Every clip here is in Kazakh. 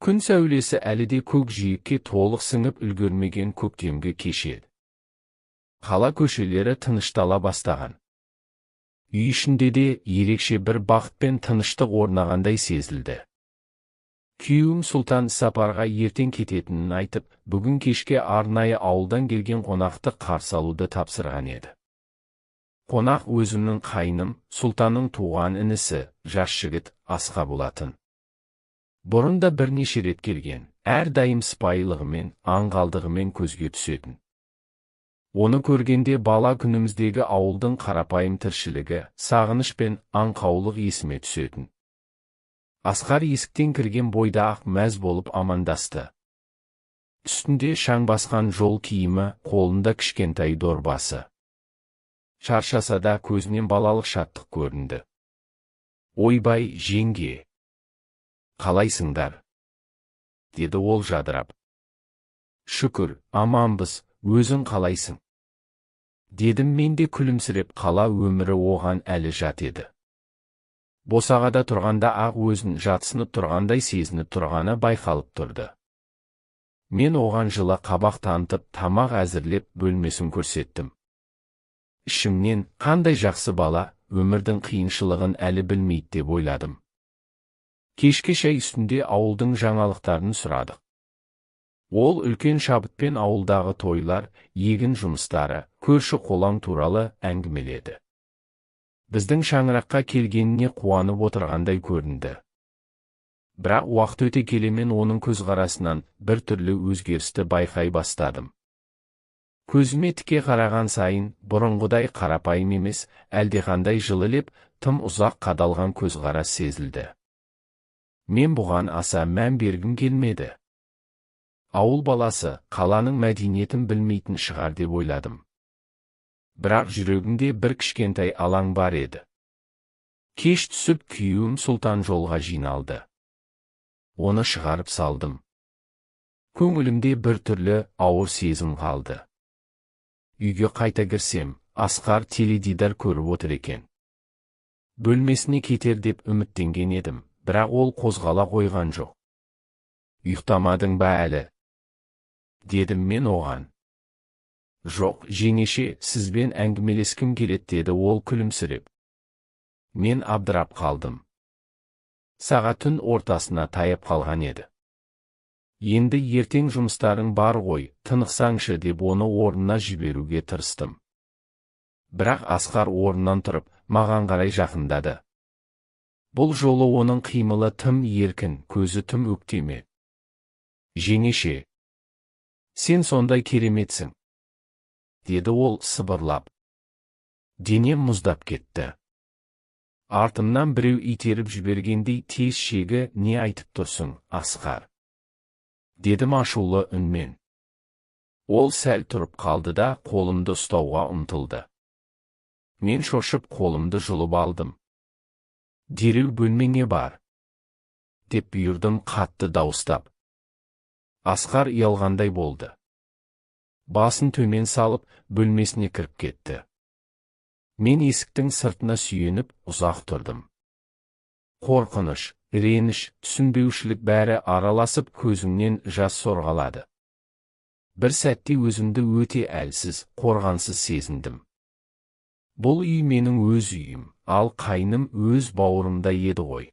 Күн сәулесі әлі де көкжиекке толық сіңіп үлгермеген көктемгі кеш еді. Қала көшелері тыныштала бастаған. Үй ішінде де ерекше бір бақыт пен тыныштық орнағандай сезілді. Күйеуім Сұлтан сапарға ертең кететінін айтып, бүгін кешке арнайы ауылдан келген қонақты қарсы алуды тапсырған еді. Қонақ өзімнің қайным, Сұлтанның туған інісі, жас жігіт, Асқа болатын. Бұрында бірнеше рет келген, әрдайым сыпайылығымен, аңғалдығымен көзге түсетін. Оны көргенде бала күніміздегі ауылдың қарапайым тіршілігі, сағыныш пен аңқаулық есіме түсетін. Асқар есіктен кірген бойда ақ мәз болып амандасты. Үстінде шаң басқан жол киімі, қолында кішкентай дорбасы. Шаршаса да көзінен балалық шаттық көрінді. «Ойбай, жеңге! Қалайсыңдар?» деді ол жадырап. «Шүкір, аманбыз, өзің қалайсың?» дедім мен де күлімсіреп, қала өмірі оған әлі жат еді. Босағада тұрғанда ақ өзін жатсынып тұрғандай сезініп тұрғаны байқалып тұрды. Мен оған жылы қабақ танытып, тамақ әзірлеп бөлмесін көрсеттім. Ішімнен, қандай жақсы бала, өмірдің қиыншылығын әлі білмейді деп ойладым. Кешкі шай үстінде ауылдың жаңалықтарын сұрадық. Ол үлкен шабытпен ауылдағы тойлар, егін жұмыстары, көрші қолаң туралы әңгімеледі. Біздің шаңыраққа келгеніне қуанып отырғандай көрінді. Бірақ уақыт өте келе мен оның көзқарасынан бір түрлі өзгерісті байқай бастадым. Көзіме тіке қараған сайын, бұрынғыдай қарапайым емес, әлдеқандай жылы леп, тым ұзақ қадалған көзқарас сезілді. Мен бұған аса мән бергім келмеді. Ауыл баласы, қаланың мәдениетін білмейтін шығар деп ойладым. Бірақ жүрегімде бір кішкентай алаң бар еді. Кеш түсіп күйеуім Сұлтан жолға жиналды. Оны шығарып салдым. Көңілімде бір түрлі ауыр сезім қалды. Үйге қайта кірсем, Асқар теледидар көріп отыр екен. Бөлмесіне кетер деп үміттенген едім, бірақ ол қозғала қойған жоқ. «Ұйықтамадың ба әлі?» дедім мен оған. «Жоқ, жеңеше, сізбен әңгімелескім келеді» деді ол күлімсіреп. Мен абдырап қалдым. Сағат түн ортасына таяп қалған еді. «Енді ертең жұмыстарың бар ғой, тынықсаңшы» деп оны орнына жіберуге тырыстым. Бірақ Асқар орнынан тұрып, маған қарай жақындады. Бұл жолы оның қимылы тым еркін, көзі тым өктеме. «Жеңеше, сен сондай кереметсің», деді ол сыбырлап. Денем мұздап кетті. Артымнан біреу итеріп жібергендей, «Тез шегі, не айтып тұрсың, Асқар?» дедім ашулы үнмен. Ол сәл тұрып қалды да қолымды ұстауға ұмтылды. Мен шошып қолымды жұлып алдым. «Дереу бөлмеңе бар», деп бұйырдым қатты дауыстап. Асқар ұялғандай болды. Басын төмен салып, бөлмесіне кіріп кетті. Мен есіктің сыртына сүйеніп, ұзақ тұрдым. Қорқыныш, реніш, түсінбеушілік бәрі араласып көзімнен жас сорғалады. Бір сәтте өзімді өте әлсіз, қорғансыз сезіндім. Бұл үй менің өз үйім, ал қайным өз бауырымда еді ғой.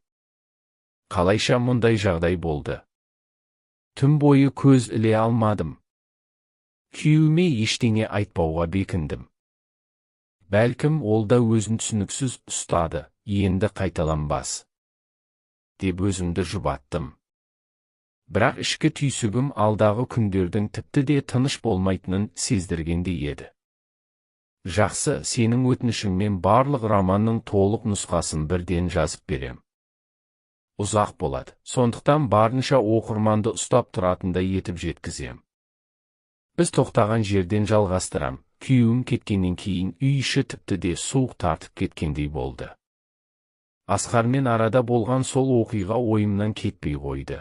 Қалайша мұндай жағдай болды? Түн бойы көз іле алмадым. Күйеуіме ештеңе айтпауға бекіндім. Бәлкім ол да өзін түсініксіз ұстады, енді қайталанбас деп өзімді жұбаттым. Бірақ ішкі түйсігім алдағы күндердің тіпті де тыныш болмайтынын сездіргендей еді. «Жақсы, сенің өтінішіңмен барлық романның толық нұсқасын бірден жазып берем. Ұзақ болады, сондықтан барынша оқырманды ұстап тұратындай етіп жеткізем. Біз тоқтаған жерден жалғастырам». Күйеуім кеткеннен кейін үй іші тіпті де суық тартып кеткендей болды. Асқармен арада болған сол оқиға ойымнан кетпей қойды.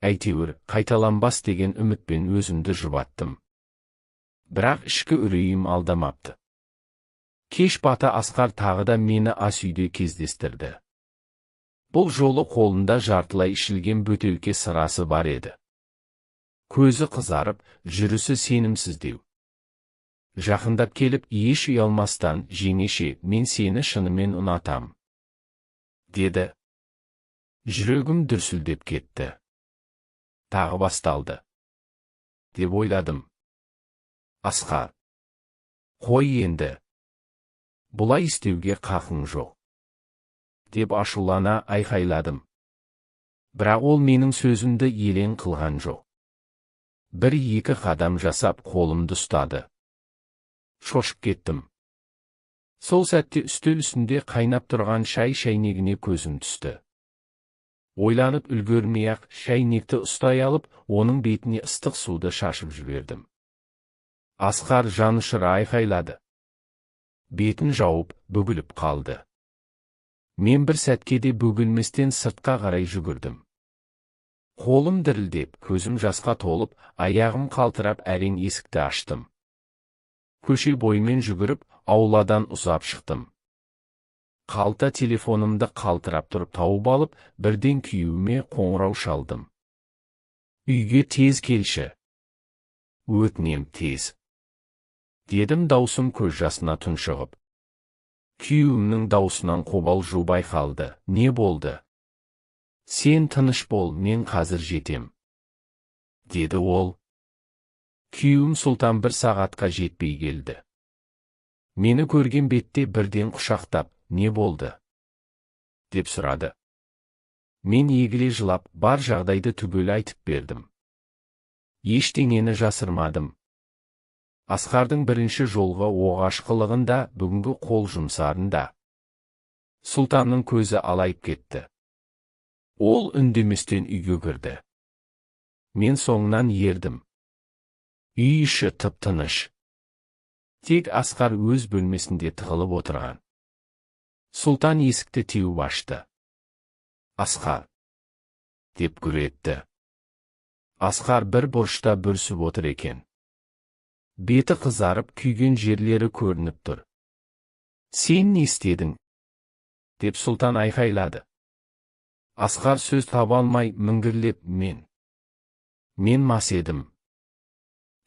Әйтеуір, қайталанбас деген үмітпен өзімді жұбаттым. Бірақ ішкі үрейім алдамапты. Кеш бата Асқар тағы да мені ас үйде кездестірді. Бұл жолы қолында жартылай ішілген бөтелке сырасы бар еді. Көзі қызарып, жүрісі сенімсіздеу. Жақындап келіп, еш ұялмастан, жеңеше, мен сені шынымен ұнатам, деді. Жүрегім дүрсілдеп кетті. Тағы басталды, деп ойладым. Асқар, қой енді. Бұлай істеуге қақың жоқ, деп ашулана айқайладым. Бірақ ол менің сөзімді елең қылған жоқ. Бір-екі қадам жасап қолымды ұстады. Шошып кеттім. Сол сәтте үстел үстінде қайнап тұрған шай шәйнегіне көзім түсті. Ойланып үлгермей-ақ шәйнекті ұстай алып, оның бетіне ыстық суды шашып жібердім. Асқар жанұшыра айқайлады. Бетін жауып, бүгіліп қалды. Мен бір сәтке де бөгілместен сыртқа қарай жүгірдім. Қолым дірілдеп, көзім жасқа толып, аяғым қалтырап әрең есікті аштым. Көше бойымен жүгіріп, ауладан ұзап шықтым. Қалта телефонымды қалтырап тұрып тауып алып, бірден күйеуіме қоңырау шалдым. Үйге тез келші. Өтінем, тез, дедім даусым көз жасына тұншығып. Күйеуімнің даусынан қобалжу байқалды. Не болды? Сен тыныш бол, мен қазір жетем, деді ол. Күйеуім Сұлтан бір сағатқа жетпей келді. Мені көрген бетте бірден құшақтап, не болды? деп сұрады. Мен егіле жылап, бар жағдайды түгел айтып бердім. Ештеңені жасырмадым. Асқардың бірінші жолғы оғаш қылығында, бүгінгі қол жұмсарында. Сұлтанның көзі алайып кетті. Ол үндеместен үйге кірді. Мен соңынан ердім. Үй іші тып-тыныш. Тек Асқар өз бөлмесінде тығылып отырған. Сұлтан есікті теуіп ашты. Асқар, деп гүр етті. Асқар бір бұрышта бүрсіп отыр екен. Беті қызарып, күйген жерлері көрініп тұр. Сен не істедің? деп Сұлтан айқайлады. Асқар сөз таба алмай міңгірлеп, мен мас едім.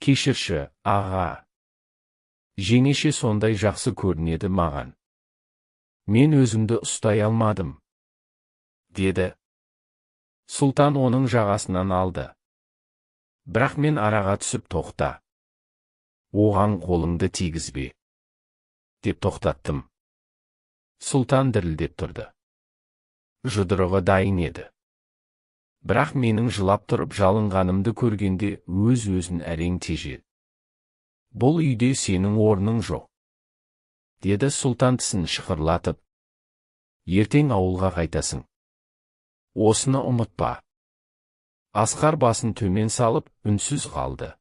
Кешірші, аға. Жеңеше сондай жақсы көрінеді маған. Мен өзімді ұстай алмадым, деді. Сұлтан оның жағасынан алды. Бірақ мен араға түсіп, тоқта. Оған қолыңды тигізбе, деп тоқтаттым. Сұлтан дірілдеп тұрды. Жұдырығы дайын еді. Бірақ менің жылап тұрып жалынғанымды көргенде өз-өзін әрең тежеді. Бұл үйде сенің орның жоқ, деді Сұлтан тісін шықырлатып. Ертең ауылға қайтасың. Осыны ұмытпа. Асқар басын төмен салып, үнсіз қалды.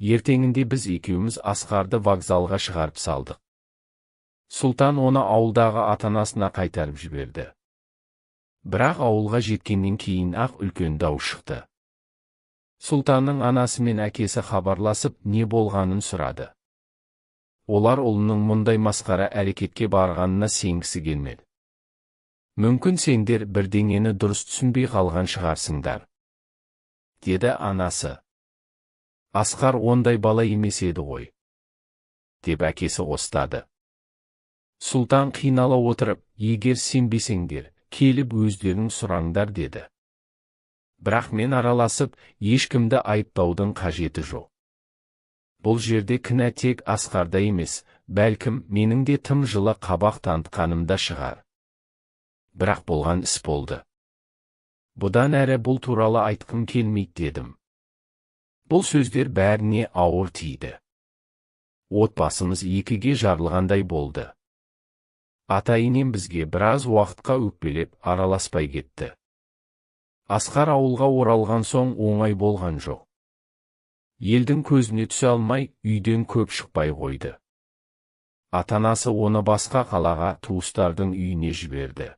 Ертеңінде біз екеуміз Асқарды вокзалға шығарып салдық. Сұлтан оны ауылдағы ата-анасына қайтарып жіберді. Бірақ ауылға жеткеннен кейін-ақ үлкен дау шықты. Сұлтанның анасы мен әкесі хабарласып, не болғанын сұрады. Олар ұлының мұндай масқара әрекетке барғанына сенгісі келмеді. Мүмкін сендер бірдеңені дұрыс түсінбей қалған шығарсыңдар, деді анасы. Асқар ондай бала емес еді ғой, деп әкесі қостады. Сұлтан қинала отырып, егер сенбесеңдер, келіп өздерің сұраңдар, деді. Бірақ мен араласып, ешкімді айыптаудың қажеті жоқ. Бұл жерде кінә тек Асқарда емес, бәлкім менің де тым жылы қабақ танытқанымда шығар. Бірақ болған іс болды. Бұдан әрі бұл туралы айтқым келмейді, дедім. Бұл сөздер бәріне ауыр тиді. Отбасымыз екіге жарылғандай болды. Ата-енем бізге біраз уақытқа өкпелеп, араласпай кетті. Асқар ауылға оралған соң оңай болған жоқ. Елдің көзіне түсе алмай, үйден көп шықпай қойды. Ата-анасы оны басқа қалаға, туыстардың үйіне жіберді.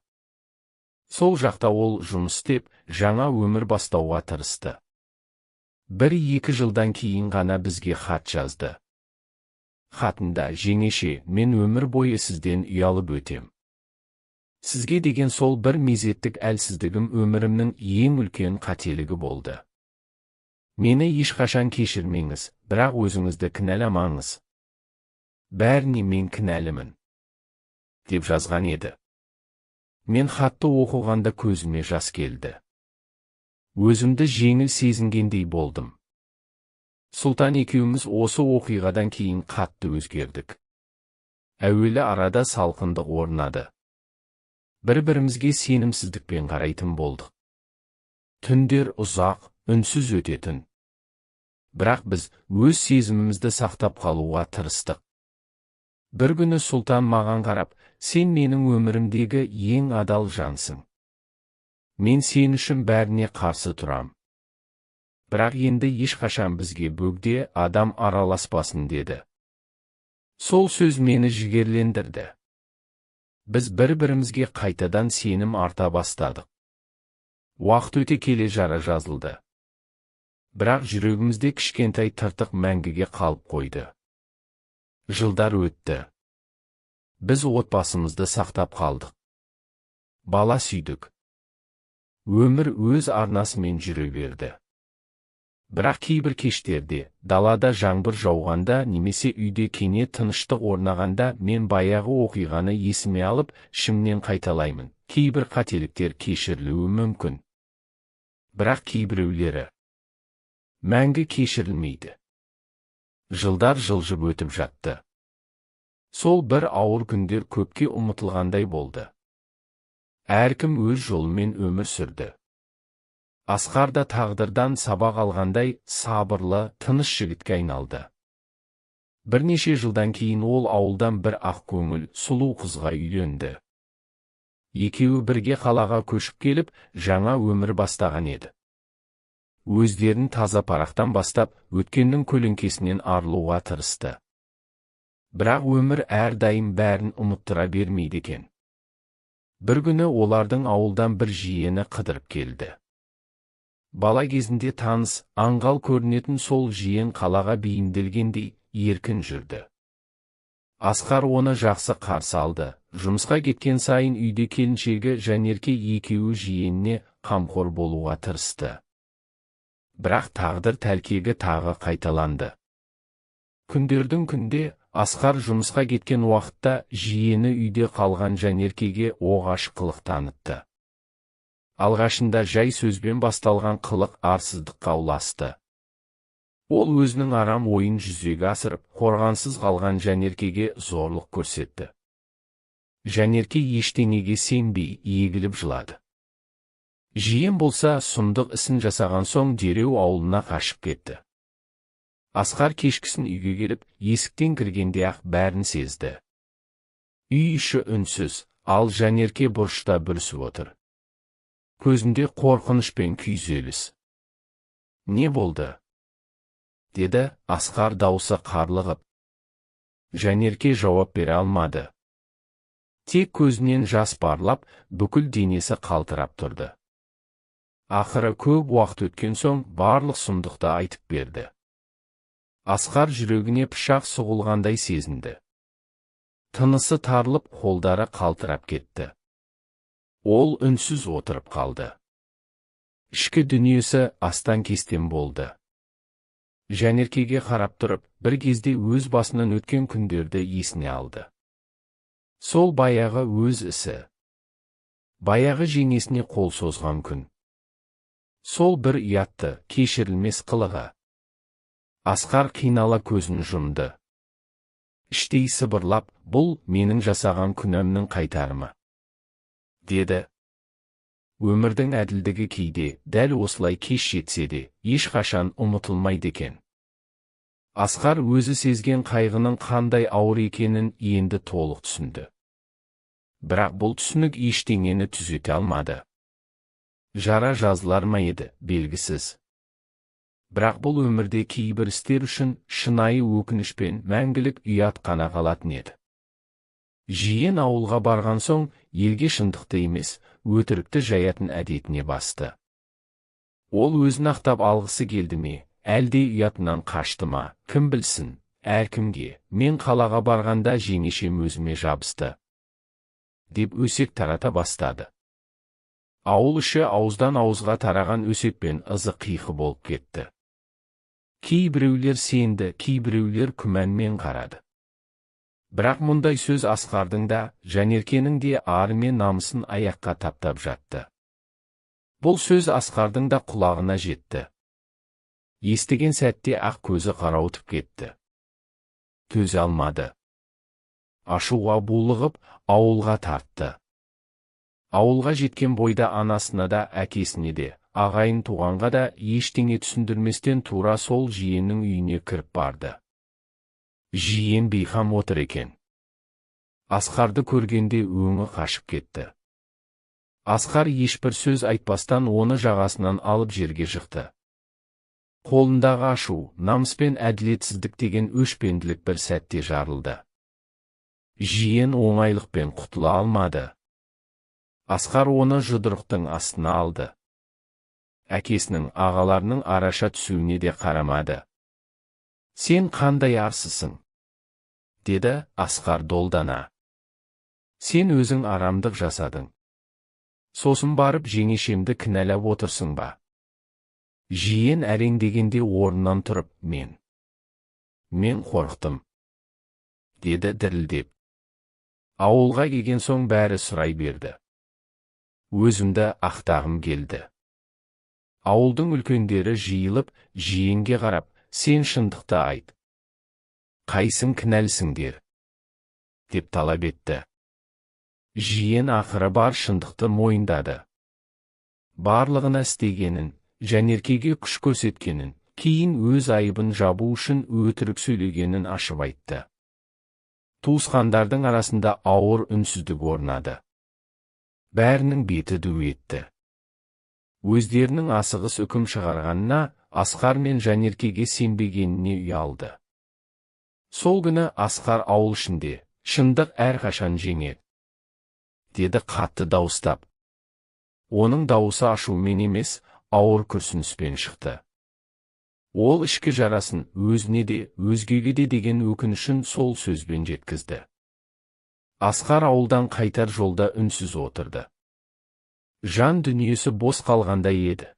Сол жақта ол жұмыс істеп, жаңа өмір бастауға тырысты. 1-2 жылдан кейін ғана бізге хат жазды. Хатында, жеңеше, мен өмір бойы сізден ұялып өтем. Сізге деген сол бір мезеттік әлсіздігім өмірімнің ең үлкен қателігі болды. Мені ешқашан кешірмеңіз, бірақ өзіңізді кінәламаңыз. Бәріне мен кінәлімін, деп жазған еді. Мен хатты оқығанда көзіме жас келді. Өзімді жеңіл сезінгендей болдым. Сұлтан екеуміз осы оқиғадан кейін қатты өзгердік. Әуелі арада салқындық орнады. Бір-бірімізге сенімсіздікпен қарайтын болдық. Түндер ұзақ, үнсіз өтетін. Бірақ біз өз сезімімізді сақтап қалуға тырыстық. Бір күні Сұлтан маған қарап, сен менің өмірімдегі ең адал жансың. Мен сен үшін бәріне қарсы тұрам. Бірақ енді ешқашан бізге бөгде адам араласпасын деді. Сол сөз мені жігерлендірді. Біз бір-бірімізге қайтадан сенім арта бастадық. Уақыт өте келе жара жазылды. Бірақ жүрегімізде кішкентай тыртық мәңгіге қалып қойды. Жылдар өтті. Біз отбасымызды сақтап қалдық. Бала сүйдік. Өмір өз арнасымен жүре берді. Бірақ кейбір кештерде, далада жаңбыр жауғанда немесе үйде кенет тыныштық орнағанда мен баяғы оқиғаны есіме алып, ішімнен қайталаймын. Кейбір қателіктер кешірілуі мүмкін. Бірақ кейбіреулері мәңгі кешірілмейді. Жылдар жылжып өтіп жатты. Сол бір ауыр күндер көпке ұмытылғандай болды. Әркім өз жолымен өмір сүрді. Асқар да тағдырдан сабақ алғандай сабырлы, тыныш жігітке айналды. Бірнеше жылдан кейін ол ауылдан бір ақ көңіл, сұлу қызға үйленді. Екеуі бірге қалаға көшіп келіп, жаңа өмір бастаған еді. Өздерін таза парақтан бастап, өткеннің көлеңкесінен арылуға тырысты. Бірақ өмір әрдайым бәрін ұмыттыра бермейді екен. Бір күні олардың ауылдан бір жиені қыдырып келді. Бала кезінде таныс, аңғал көрінетін сол жиен қалаға бейімделгендей еркін жүрді. Асқар оны жақсы қарсы алды. Жұмысқа кеткен сайын үйде келіншегі Жанерке екеуі жиеніне қамқор болуға тырысты. Бірақ тағдыр тәлкегі тағы қайталанды. Күндердің күнде Асқар жұмысқа кеткен уақытта жиені үйде қалған Жанеркеге оғаш қылық танытты. Алғашында жай сөзбен басталған қылық арсыздыққа ұласты. Ол өзінің арам ойын жүзеге асырып, қорғансыз қалған Жанеркеге зорлық көрсетті. Жанерке ештеңеге сенбей, егіліп жылады. Жиен болса, сұмдық ісін жасаған соң дереу ауылына қашып кетті. Асқар кешкісін үйге келіп, есіктен кіргенде-ақ бәрін сезді. Үй іші үнсіз, ал Жанерке бұрышта бүрісіп отыр. Көзінде қорқыныш пен күйзеліс. Не болды? Деді Асқар даусы қарлығып. Жанерке жауап бере алмады. Тек көзінен жас парлап, бүкіл денесі қалтырап тұрды. Ақыры көп уақыт өткен соң барлық сұмдықты айтып берді. Асқар жүрегіне пышақ сұғылғандай сезінді. Тынысы тарылып, қолдары қалтырап кетті. Ол үнсіз отырып қалды. Ішкі дүниесі астан-кестен болды. Жанеркеге қарап тұрып, бір кезде өз басынан өткен күндерді есіне алды. Сол баяғы өз ісі. Баяғы жеңесіне қол созған күн. Сол бір ұятты, кешірілмес қылығы. Асқар қинала көзін жұмды. Іштей сыбырлап, бұл менің жасаған күнәмнің қайтарымы, деді. Өмірдің әділдігі кейде, дәл осылай кеш жетсе де, ешқашан ұмытылмайды екен. Асқар өзі сезген қайғының қандай ауыр екенін енді толық түсінді. Бірақ бұл түсінік ештеңені түзете алмады. Жара жазылар ма еді, белгісіз. Бірақ бұл өмірде кейбір істер үшін шынайы өкініш пен мәңгілік ұят қана қалатын еді. Жиен ауылға барған соң, елге шындықты емес, өтірікті жаятын әдетіне басты. Ол өзін ақтап алғысы келді ме, әлде ұятынан қашты ма, кім білсін, әркімге. Мен қалаға барғанда жеңешем өзіме жабысты. деп өсек тарата бастады. Ауыл іші ауыздан ауызға тараған өсекпен ызы-қиқы болып кетті. Кейбіреулер сенді, кейбіреулер күмәнмен қарады. Бірақ мұндай сөз Асқардың да, Жанеркенің де ары мен намысын аяққа таптап жатты. Бұл сөз Асқардың да құлағына жетті. Естіген сәтте ақ көзі қарауытып кетті. Төзе алмады. Ашуға булығып, ауылға тартты. Ауылға жеткен бойда анасына да, әкесіне де, ағайын туғанға да ештеңе түсіндірместен тура сол жиеннің үйіне кіріп барды. Жиен бейқам отыр екен. Асқарды көргенде өңі қашып кетті. Асқар ешбір сөз айтпастан оны жағасынан алып жерге жықты. Қолындағы ашу, намыс пен әділетсіздік деген өшпенділік бір сәтте жарылды. Жиен оңайлықпен құтыла алмады. Асқар оны жұдырықтың астына алды. Әкесінің, ағаларының араша түсуіне де қарамады. «Сен қандай арсысың?» деді Асқар долдана. «Сен өзің арамдық жасадың. Сосын барып жеңешемді кінәлап отырсың ба?» Жиен әрең дегенде орнынан тұрып, мен қорықтым, деді дірілдеп. Ауылға келген соң бәрі сұрай берді. Өзімді ақтағым келді. Ауылдың үлкендері жиылып, жиенге қарап, сен шындықты айт. Қайсың кінәлісіңдер? деп талап етті. Жиен ақыры бар шындықты мойындады. Барлығына істегенін, Жанеркеге күш көрсеткенін, кейін өз айыбын жабу үшін өтірік сөйлегенін ашып айтты. Туысқандардың арасында ауыр үнсіздік орнады. Бәрінің беті ду етті. Өздерінің асығыс үкім шығарғанына, Асқар мен Жанеркеге сенбегеніне ұялды. Сол күні Асқар ауыл ішінде, шындық әрқашан жеңер, деді қатты дауыстап. Оның дауысы ашумен емес, ауыр күрсініспен шықты. Ол ішкі жарасын өзіне де, өзгеге де деген өкінішін сол сөзбен жеткізді. Асқар ауылдан қайтар жолда үнсіз отырды. Жан дүниесі бос қалғандай еді.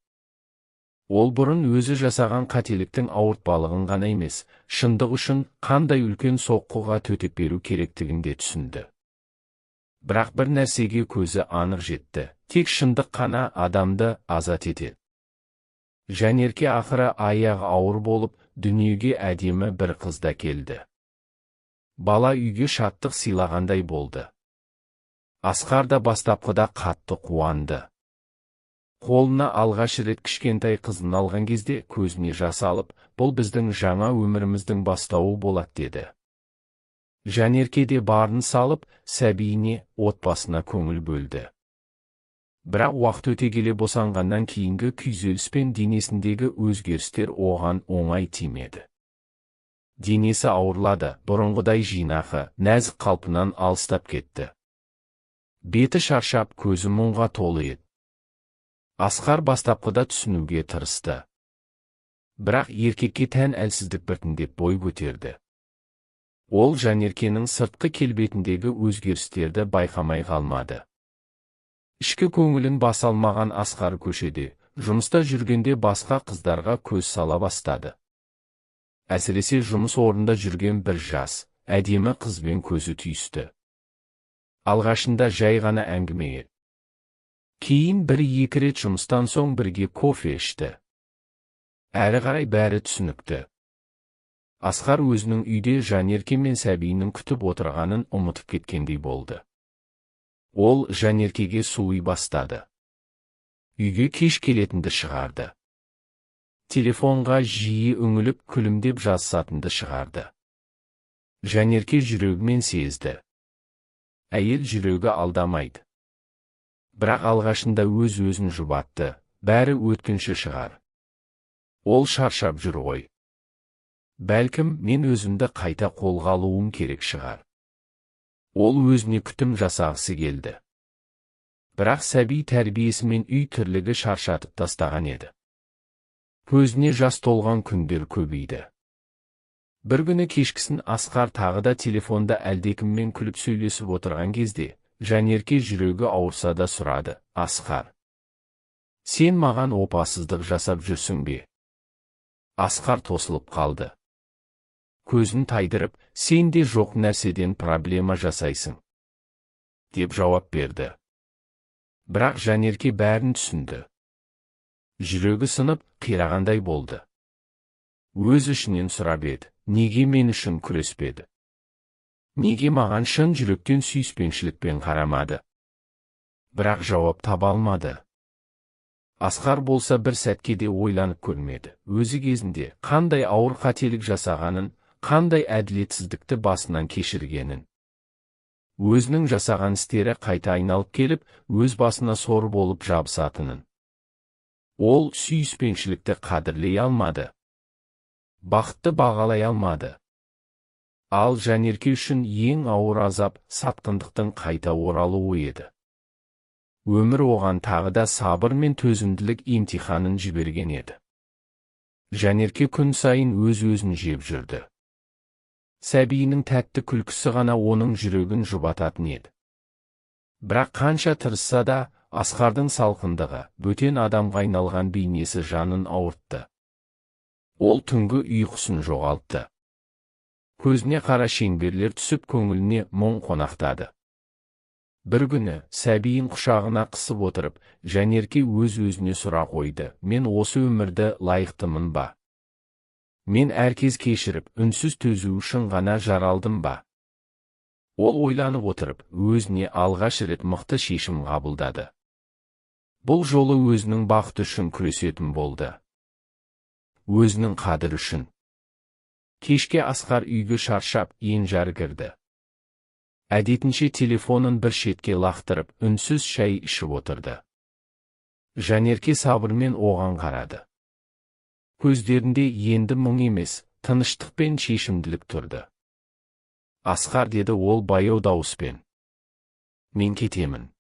Ол бұрын өзі жасаған қателіктің ауыртпалығын ғана емес, шындық үшін қандай үлкен соққыға төтеп беру керектігін де түсінді. Бірақ бір нәрсеге көзі анық жетті, тек шындық қана адамды азат етеді. Жанерке ақыры аяғы ауыр болып, дүниеге әдемі бір қызда келді. Бала үйге шаттық сыйлағандай болды. Асқар да бастапқыда қатты қуанды. Қолына алғаш рет кішкентай қызын алған кезде көзіне жас алып, бұл біздің жаңа өміріміздің бастауы болады деді. Жанерке де барын салып, сәбиіне, отбасына көңіл бөлді. Бірақ уақыт өте келе босанғаннан кейінгі күйзеліс пен денесіндегі өзгерістер оған оңай тимеді. Денесі ауырлады, бұрынғыдай жинақы, нәзік қалпынан алыстап кетті. Беті шаршап, көзі мұңға толы еді. Асқар бастапқыда түсінуге тырысты. Бірақ еркекке тән әлсіздік біртіндеп бой көтерді. Ол Жанеркенің сыртқы келбетіндегі өзгерістерді байқамай қалмады. Ішкі көңілін баса алмаған Асқар көшеде, жұмыста жүргенде басқа қыздарға көз сала бастады. Әсіресе жұмыс орнында жүрген бір жас, әдемі қызбен көзі түйісті. Алғашында жай ғана әңгіме еді. Кейін бір-екі рет жұмыстан соң бірге кофе ішті. Әрі қарай бәрі түсінікті. Асқар өзінің үйде Жанерке мен сәбиінің күтіп отырғанын ұмытып кеткендей болды. Ол Жанеркеге суый бастады. Үйге кеш келетінді шығарды. Телефонға жиі үңіліп күлімдеп жазысатынды шығарды. Жанерке жүрегімен сезді. Әйел жүрегі алдамайды. Бірақ алғашында өз-өзін жұбатты, бәрі өткінші шығар. Ол шаршап жүр ғой. Бәлкім мен өзімді қайта қолға алуым керек шығар. Ол өзіне күтім жасағысы келді. Бірақ сәби тәрбиесі мен үй тірлігі шаршатып тастаған еді. Көзіне жас толған күндер көбейді. Бір күні кешкісін Асқар тағы да телефонда әлдекіммен күліп сөйлесіп отырған кезде, Жанерке жүрегі ауырса да сұрады: Асқар, сен маған опасыздық жасап жүрсің бе? Асқар тосылып қалды. Көзін тайдырып, сен де жоқ нәрседен проблема жасайсың, деп жауап берді. Бірақ Жанерке бәрін түсінді. Жүрегі сынып, қирағандай болды. Өз ішінен сұрап еді: неге мен үшін күреспеді? Неге маған шын жүректен сүйіспеншілікпен қарамады? Бірақ жауап таба алмады. Асқар болса бір сәтке де ойланып көрмеді. Өзі кезінде қандай ауыр қателік жасағанын, қандай әділетсіздікті басынан кешіргенін. Өзінің жасаған істері қайта айналып келіп, өз басына сор болып жабысатынын. Ол сүйіспеншілікті қадірлей алмады. Бақытты бағалай алмады. Ал Жанерке үшін ең ауыр азап сатқындықтың қайта оралуы еді. Өмір оған тағы да сабыр мен төзімділік емтиханын жіберген еді. Жанерке күн сайын өз-өзін жеп жүрді. Сәбиінің тәтті күлкісі ғана оның жүрегін жұбататын еді. Бірақ қанша тырысса да, Асқардың салқындығы, бөтен адамға айналған бейнесі жанын ауыртты. Ол түнгі ұйқысын жоғалтты. Көзіне қара шеңберлер түсіп, көңіліне мұң қонақтады. Бір күні, сәбиін құшағына қысып отырып, Жанерке өз-өзіне сұрақ қойды: мен осы өмірді лайықтымын ба? Мен әркез кешіріп, үнсіз төзу үшін ғана жаралдым ба? Ол ойланып отырып, өзіне алғаш рет мықты шешім қабылдады. Бұл жолы өзінің бақыты үшін күресетін болды. Өзінің қадірі үшін. Кешке Асқар үйге шаршап, енжар кірді. Әдетінше телефонын бір шетке лақтырып, үнсіз шай ішіп отырды. Жанерке сабырмен оған қарады. Көздерінде енді мұң емес, тыныштық пен шешімділік тұрды. Асқар, деді ол баяу дауыспен. Мен кетемін.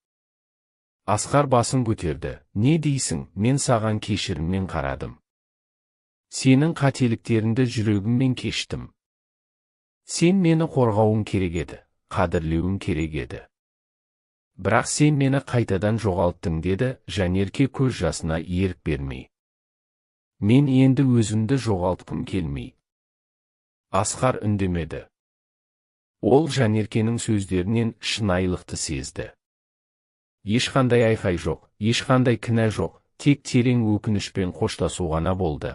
Асқар басын көтерді. Не дейсің? Мен саған кешіріммен қарадым. Сенің қателіктеріңді жүрегіммен кештім. Сен мені қорғауың керек еді, қадірлеуің керек еді. Бірақ сен мені қайтадан жоғалттың, деді Жанерке көз жасына ерік бермей. Мен енді өзімді жоғалтқым келмей. Асқар үндемеді. Ол Жанеркенің сөздерінен шынайылықты сезді. Ешқандай айқай жоқ, ешқандай кінә жоқ, тек терең өкінішпен қоштасу ғана болды.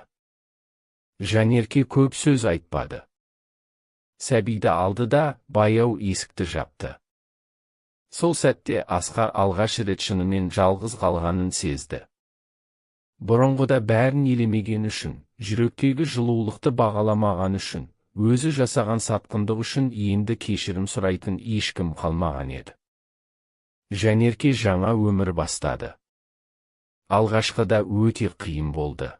Жанерке көп сөз айтпады. Сәбиді алды да, баяу есікті жапты. Сол сәтте Асқар алғаш рет шынымен жалғыз қалғанын сезді. Бұрынғыда бәрін елемеген үшін, жүректегі жылулықты бағаламаған үшін, өзі жасаған сатқындық үшін енді кешірім сұрайтын ешкім қалмаған еді. Жанерке жаңа өмір бастады. Алғашқыда өте қиын болды.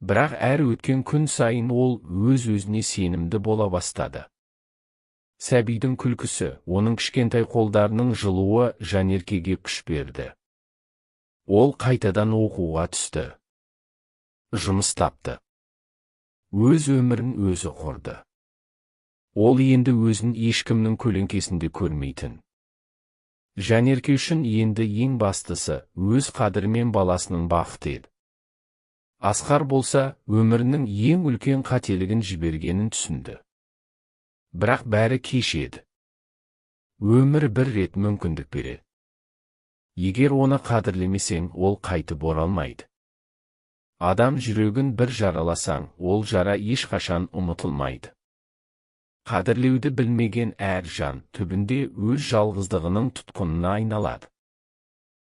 Бірақ әр өткен күн сайын ол өз-өзіне сенімді бола бастады. Сәбидің күлкісі, оның кішкентай қолдарының жылуы Жанеркеге күш берді. Ол қайтадан оқуға түсті. Жұмыс тапты. Өз өмірін өзі құрды. Ол енді өзін ешкімнің көлеңкесінде көрмейтін. Жанерке үшін енді ең бастысы өз қадірі мен баласының бақыты еді. Асқар болса, өмірінің ең үлкен қателігін жібергенін түсінді. Бірақ бәрі кеш еді. Өмір бір рет мүмкіндік береді. Егер оны қадірлемесең, ол қайтып оралмайды. Адам жүрегін бір жараласаң, ол жара ешқашан ұмытылмайды. Қадірлеуді білмеген әр жан түбінде өз жалғыздығының тұтқынына айналады.